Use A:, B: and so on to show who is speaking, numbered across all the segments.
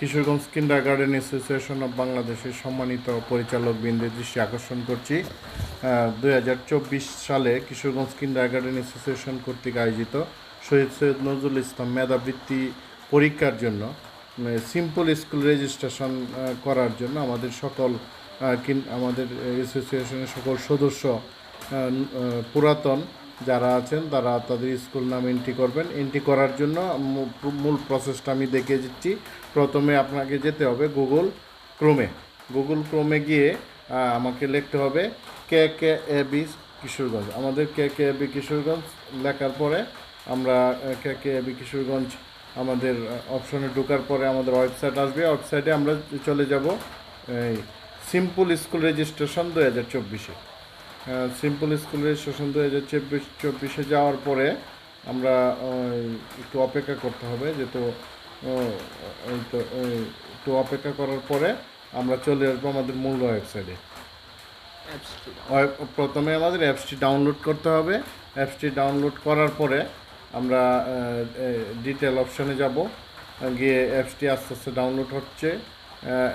A: Kishoreganj kindergarten association of বাংলাদেশের সম্মানিত পরিচালকবৃন্দের দৃষ্টি আকর্ষণ করছি 2024 সালে কিশোরগঞ্জ কিন্ডারগার্টেন অ্যাসোসিয়েশন কর্তৃক আয়োজিত শহীদ সৈয়দ নজরুল ইসলাম মেধাবৃত্তি পরীক্ষার জন্য সিম্পল স্কুল রেজিস্ট্রেশন করার জন্য আমাদের অ্যাসোসিয়েশনের সকল সদস্য পুরাতন যারা আছেন তারা তাদের স্কুল নাম এন্ট্রি করবেন। এন্ট্রি করার জন্য মূল প্রসেসটা আমি দেখিয়ে দিচ্ছি। প্রথমে আপনাকে যেতে হবে গুগল ক্রোমে গিয়ে আমাকে লিখতে হবে KKAB কিশোরগঞ্জ। আমাদের KKAB কিশোরগঞ্জ লেখার পরে আমরা KKAB কিশোরগঞ্জ আমাদের অপশনে ঢোকার পরে আমাদের ওয়েবসাইট আসবে। ওয়েবসাইটে আমরা চলে যাব সিম্পল স্কুল রেজিস্ট্রেশন 2024-এ। সিম্পল স্কুল রেজিস্ট্রেশন 2024-এ যাওয়ার পরে আমরা একটু অপেক্ষা করতে হবে, যেহেতু একটু অপেক্ষা করার পরে আমরা চলে আসবো আমাদের মূল ওয়েবসাইটে। প্রথমে আমাদের অ্যাপসটি ডাউনলোড করতে হবে। অ্যাপসটি ডাউনলোড করার পরে আমরা ডিটেল অপশানে যাব, গিয়ে অ্যাপসটি আস্তে আস্তে ডাউনলোড হচ্ছে।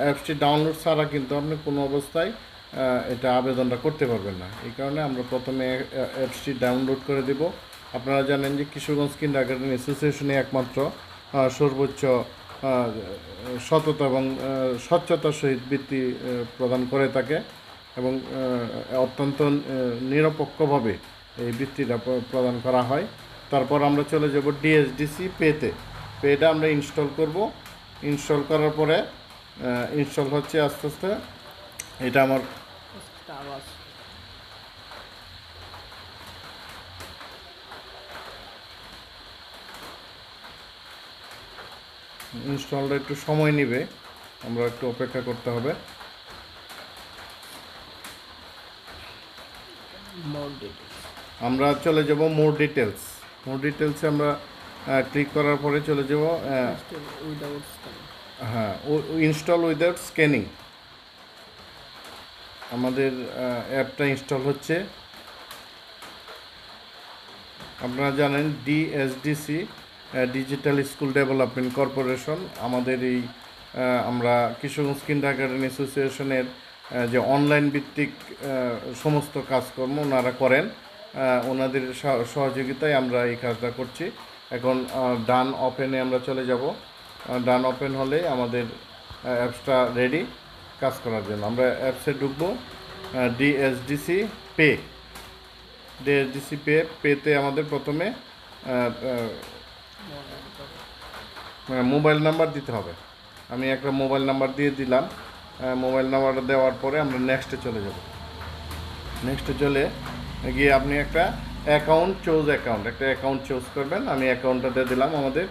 A: অ্যাপসটি ডাউনলোড ছাড়া কিন্তু আপনি কোনো অবস্থায় এটা আবেদনটা করতে পারবেন না। এই কারণে আমরা প্রথমে অ্যাপসটি ডাউনলোড করে দেব। আপনারা জানেন যে কিশোরগঞ্জ কিন্ডারগার্টেন অ্যাসোসিয়েশনে একমাত্র সর্বোচ্চ সততা এবং স্বচ্ছতার সহিত বৃত্তি প্রদান করে থাকে এবং অত্যন্ত নিরপেক্ষভাবে এই বৃত্তিটা প্রদান করা হয়। তারপর আমরা চলে যাব DSDC পেটা আমরা ইনস্টল করব। ইনস্টল করার পরে ইনস্টল হচ্ছে আস্তে আস্তে। এটা আমার ইনস্টলটা একটু সময় নেবে, আমরা একটু অপেক্ষা করতে হবে। আমরা চলে যাব মোর ডিটেলসে আমরা ক্লিক করার পরে চলে যাব ইনস্টল উইদাউট স্ক্যানিং। আমাদের অ্যাপটা ইনস্টল হচ্ছে। আপনারা জানেন DSDC digital school development corporation আমাদের এই আমরা কিশোরগঞ্জ কিন্ডারগার্টেন অ্যাসোসিয়েশনের যে অনলাইন ভিত্তিক সমস্ত কাজকর্ম ওনারা করেন, ওনাদের সহযোগিতায় আমরা এই কাজটা করছি। এখন ডান ওপেনে আমরা চলে যাব। ডান ওপেন হলে আমাদের অ্যাপসটা রেডি কাজ করার জন্য। আমরা অ্যাপসে ঢুকবো। DSDC পেতে আমাদের প্রথমে মোবাইল নাম্বার দিতে হবে। আমি একটা মোবাইল নাম্বার দিয়ে দিলাম। মোবাইল নাম্বারটা দেওয়ার পরে আমরা নেক্সটে চলে যাব। নেক্সটে চলে গিয়ে আপনি একটা অ্যাকাউন্ট চুজ করবেন। আমি অ্যাকাউন্টটা দিয়ে দিলাম আমাদের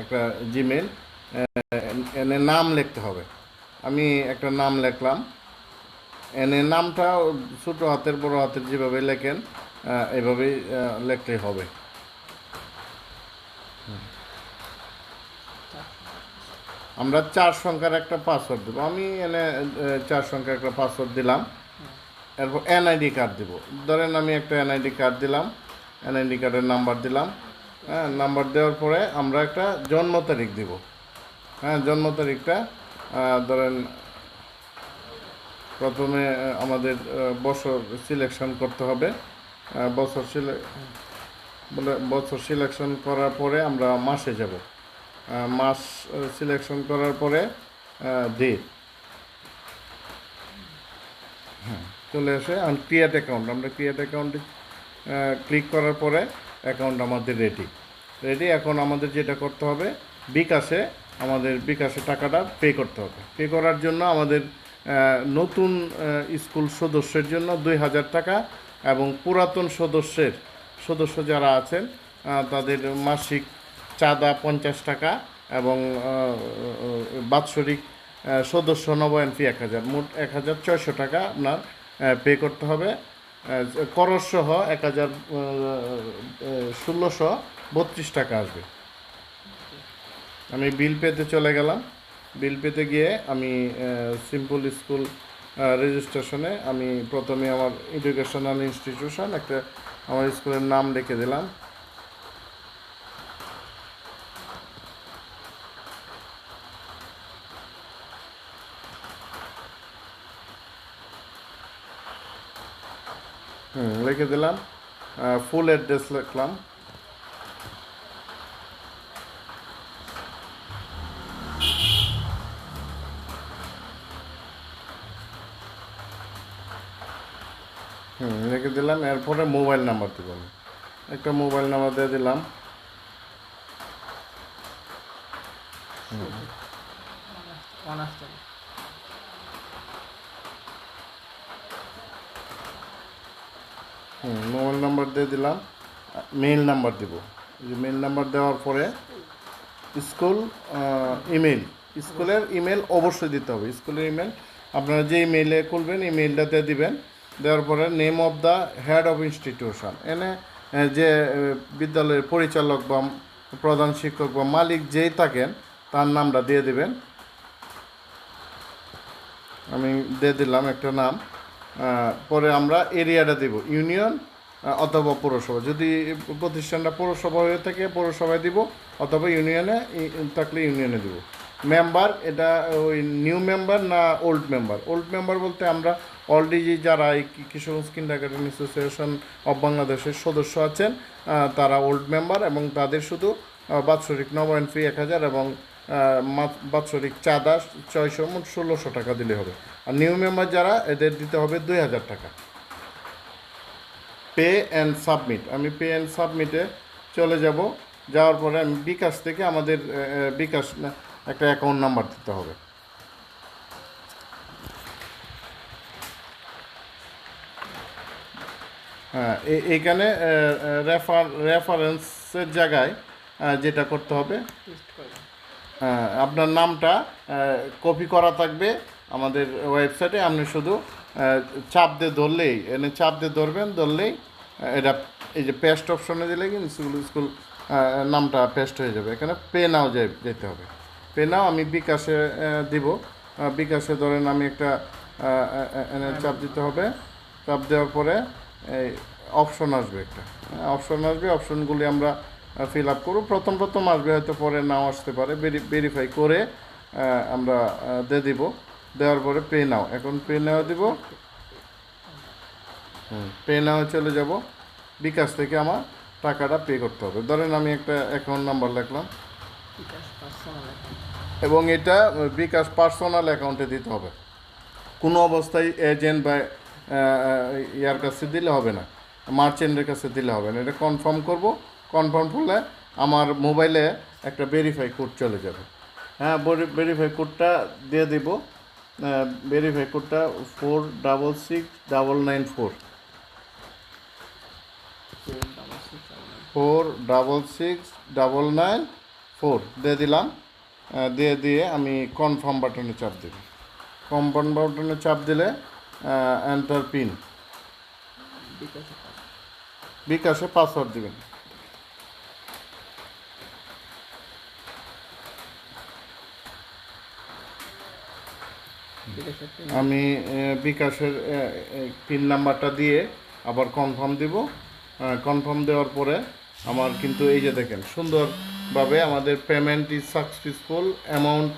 A: একটা জিমেল। এনে নাম লিখতে হবে। আমি একটা নাম লিখলাম। এনে নামটা ছোটো হাতের বড় হাতের যেভাবে লেখেন এভাবেই লিখলেই হবে। আমরা 4 সংখ্যার একটা পাসওয়ার্ড দেবো। আমি এনে 4 সংখ্যার একটা পাসওয়ার্ড দিলাম। এরপর NID কার্ড দেবো। ধরেন আমি একটা NID কার্ড দিলাম, NID কার্ডের নাম্বার দিলাম। নাম্বার দেওয়ার পরে আমরা একটা জন্ম তারিখ দেব। জন্ম তারিখটা ধরেন প্রথমে আমাদের বছর সিলেকশন করতে হবে। বছর সিলেকশন করার পরে আমরা মাসে যাব। মাস সিলেকশন করার পরে ডেট চলে আসে। ক্রিয়েট অ্যাকাউন্ট, আমরা ক্রিয়েট অ্যাকাউন্টে ক্লিক করার পরে অ্যাকাউন্ট আমাদের রেডি। এখন আমাদের যেটা করতে হবে, বিকাশে টাকাটা পে করতে হবে। পে করার জন্য আমাদের নতুন স্কুল সদস্যের জন্য 2000 টাকা এবং পুরাতন সদস্য যারা আছেন তাদের মাসিক চাঁদা 50 টাকা এবং বাৎসরিক সদস্য নবায়ন ফি 1000, মোট 1600 টাকা আপনার পে করতে হবে। করসহ 1632 টাকা আসবে। আমি বিল পেতে চলে গেলাম। বিল পেতে গিয়ে আমি সিম্পল স্কুল রেজিস্ট্রেশনে আমি প্রথমে আমার এডুকেশনাল ইনস্টিটিউশন একটা আমার স্কুলের নাম লিখে দিলাম। লিখে দিলাম, ফুল অ্যাড্রেস লিখলাম। লিখে দিলাম, এরপরে মোবাইল নাম্বার দেব। আমি একটা মোবাইল নাম্বার দিয়ে দিলাম। মোবাইল নাম্বার দিয়ে দিলাম, মেইল নাম্বার দেব। মেইল নাম্বার দেওয়ার পরে স্কুল ইমেল, স্কুলের ইমেল অবশ্যই দিতে হবে। স্কুলের ইমেল আপনারা যে ইমেইলে খুলবেন ইমেইলটাতে দিবেন। দেওয়ার পরে name of the head of institution, এনে যে বিদ্যালয়ের পরিচালক বা প্রধান শিক্ষক বা মালিক যেই থাকেন তার নামটা দিয়ে দিবেন। আমি দিয়ে দিলাম একটা নাম। পরে আমরা এরিয়াটা দেব, ইউনিয়ন অথবা পৌরসভা। যদি প্রতিষ্ঠানটা পৌরসভা হয়ে থাকে পৌরসভায় দিব, অথবা ইউনিয়নে থাকলে ইউনিয়নে দিব। মেম্বার, এটা ওই নিউ মেম্বার না ওল্ড মেম্বার? ওল্ড মেম্বার বলতে আমরা অলরেডি যারা এই কিশোরগঞ্জ কিন্ডারগার্টেন অ্যাসোসিয়েশন অফ বাংলাদেশের সদস্য আছেন তারা ওল্ড মেম্বার, এবং তাদের শুধু বাৎসরিক নবায়ন ফি 1000 এবং বাৎসরিক চাঁদা 600, মোট 1600 টাকা দিলে হবে। আর নিউ মেম্বার যারা, এদের দিতে হবে 2000 টাকা। পে অ্যান্ড সাবমিট, আমি পে অ্যান্ড সাবমিটে চলে যাব। যাওয়ার পরে আমি বিকাশ থেকে আমাদের বিকাশ একটা অ্যাকাউন্ট নাম্বার দিতে হবে। হ্যাঁ, এইখানে রেফারেন্সের জায়গায় যেটা করতে হবে, আপনার নামটা কপি করা থাকবে আমাদের ওয়েবসাইটে। আপনি শুধু চাপ দিয়ে ধরলেই, এনে চাপ দিয়ে ধরলেই এটা এই যে পেস্ট অপশনে দিলে কিন্তু স্কুল নামটা পেস্ট হয়ে যাবে। এখানে পে নাও যেতে হবে। পে নাও আমি বিকাশে দিব। বিকাশে ধরেন আমি একটা এনে চাপ দিতে হবে। চাপ দেওয়ার পরে এই অপশন আসবে, একটা অপশন আসবে। অপশনগুলি আমরা ফিল আপ করব। প্রথম আসবে, হয়তো পরে নাও আসতে পারে। ভেরিফাই করে আমরা দিয়ে দিব। দেওয়ার পরে পে নাও, এখন পে নাও দিব। পে নাও চলে যাব। বিকাশ থেকে আমার টাকাটা পে করতে হবে। ধরেন আমি একটা অ্যাকাউন্ট নাম্বার লিখলাম, এবং এটা বিকাশ পার্সোনাল অ্যাকাউন্টে দিতে হবে। কোনো অবস্থায় এজেন্ট বা ইয়ার কাছে দিলে হবে না, মার্চেন্টের কাছে দিলে হবে না। এটা কনফার্ম করব। কনফার্ম করলে আমার মোবাইলে একটা ভেরিফাই কোড চলে যাবে। হ্যাঁ, ভেরিফাই কোডটা দিয়ে দিব। ভেরিফাই কোডটা 466994, 466994 দিয়ে দিলাম। দিয়ে আমি কনফার্ম বাটনে চাপ দেব। কনফার্ম বাটনে চাপ দিলে এন্টার পিন, বিকাশে পাসওয়ার্ড দিবেন। আমি বিকাশের পিন নাম্বারটা দিয়ে আবার কনফার্ম দিব। কনফার্ম দেওয়ার পরে আমার কিন্তু এই যে দেখেন সুন্দরভাবে আমাদের পেমেন্ট ইজ সাকসেসফুল, অ্যামাউন্ট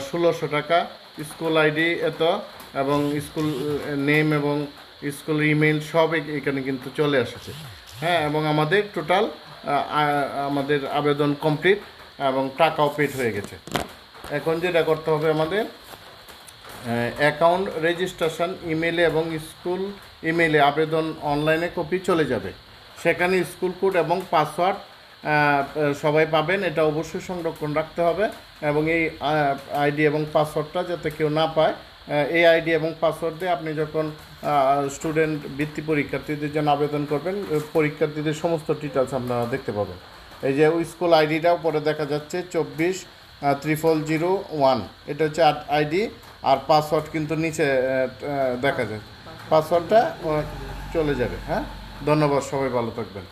A: 1600 টাকা, স্কুল আইডি এত, এবং স্কুল নেম এবং স্কুল ইমেল সব এখানে কিন্তু চলে এসেছে। হ্যাঁ, এবং আমাদের টোটাল আমাদের আবেদন কমপ্লিট এবং টাকাও পেড হয়ে গেছে। এখন যেটা করতে হবে আমাদের, অ্যাকাউন্ট রেজিস্ট্রেশন ইমেলে এবং স্কুল ইমেলে আবেদন অনলাইনে কপি চলে যাবে। সেখানে স্কুল কোড এবং পাসওয়ার্ড সবাই পাবেন। এটা অবশ্যই সংরক্ষণ রাখতে হবে, এবং এই আইডি এবং পাসওয়ার্ডটা যাতে কেউ না পায়। এই আইডি এবং পাসওয়ার্ড দিয়ে আপনি যখন স্টুডেন্ট বৃত্তি পরীক্ষার্থীদের জন্য আবেদন করবেন, পরীক্ষার্থীদের সমস্ত ডিটেলস আপনারা দেখতে পাবেন। এই যে ওই স্কুল আইডিটাও পরে দেখা যাচ্ছে 240001, এটা হচ্ছে আইডি। আর পাসওয়ার্ড কিন্তু নিচে দেখা যায়, পাসওয়ার্ডটা চলে যাবে। হ্যাঁ, ধন্যবাদ, সবাই ভালো থাকবেন।